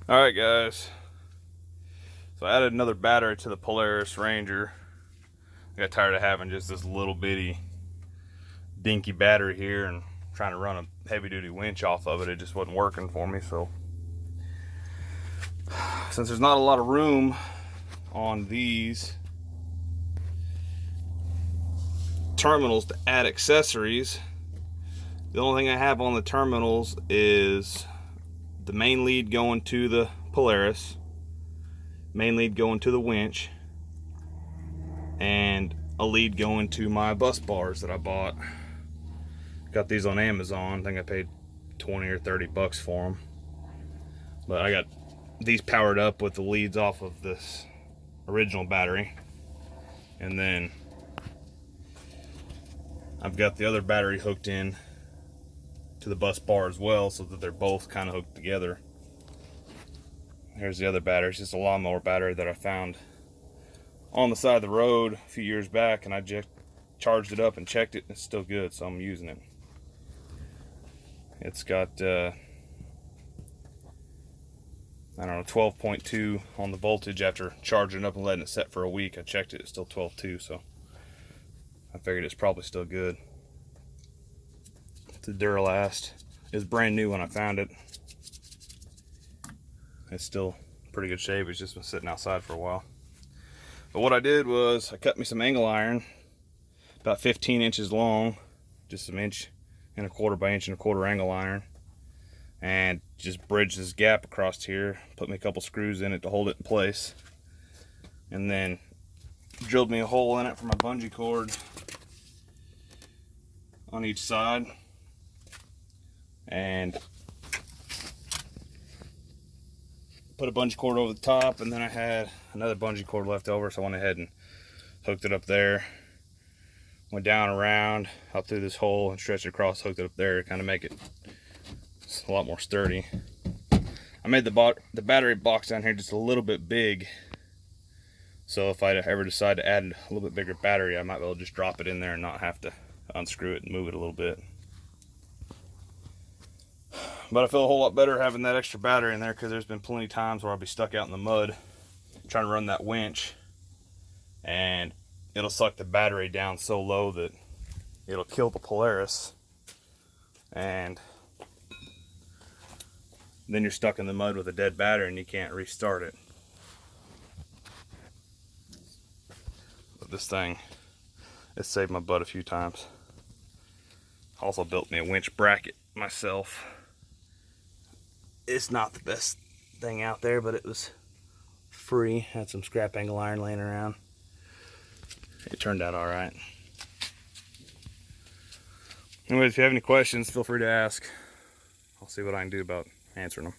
Alright guys, so I added another battery to the Polaris Ranger. I got tired of having just this little bitty dinky battery here and trying to run a heavy duty winch off of it. It just wasn't working for me. So since there's not a lot of room on these terminals to add accessories, the only thing I have on the terminals is the main lead going to the Polaris, main lead going to the winch, and a lead going to my bus bars that I bought. Got these on Amazon. I think I paid 20 or 30 bucks for them. But I got these powered up with the leads off of this original battery. And then I've got the other battery hooked in to the bus bar as well, so that they're both kind of hooked together. Here's the other battery. It's just a lawnmower battery that I found on the side of the road a few years back, and I just charged it up and checked it, and it's still good, so I'm using it. It's got I don't know, 12.2 on the voltage. After charging it up and letting it set for a week, I checked it, it's still 12.2, so I figured it's probably still good. It's a Duralast. It was brand new when I found it. It's still pretty good shape. It's just been sitting outside for a while. But what I did was I cut me some angle iron, about 15 inches long, just some 1.25 by 1.25 angle iron, and just bridged this gap across here, put me a couple screws in it to hold it in place, and then drilled me a hole in it for my bungee cord on each side, and put a bungee cord over the top, and then I had another bungee cord left over, so I went ahead and hooked it up there. Went down around out through this hole and stretched it across, hooked it up there to kind of make it a lot more sturdy. I made the battery box down here just a little bit big, so if I ever decide to add a little bit bigger battery, I might be able to just drop it in there and not have to unscrew it and move it a little bit. But I feel a whole lot better having that extra battery in there, because there's been plenty of times where I'll be stuck out in the mud trying to run that winch, and it'll suck the battery down so low that it'll kill the Polaris, and then you're stuck in the mud with a dead battery and you can't restart it. But this thing, it saved my butt a few times. Also built me a winch bracket myself. It's not the best thing out there, but it was free. Had some scrap angle iron laying around. It turned out all right. Anyways, if you have any questions, feel free to ask. I'll see what I can do about answering them.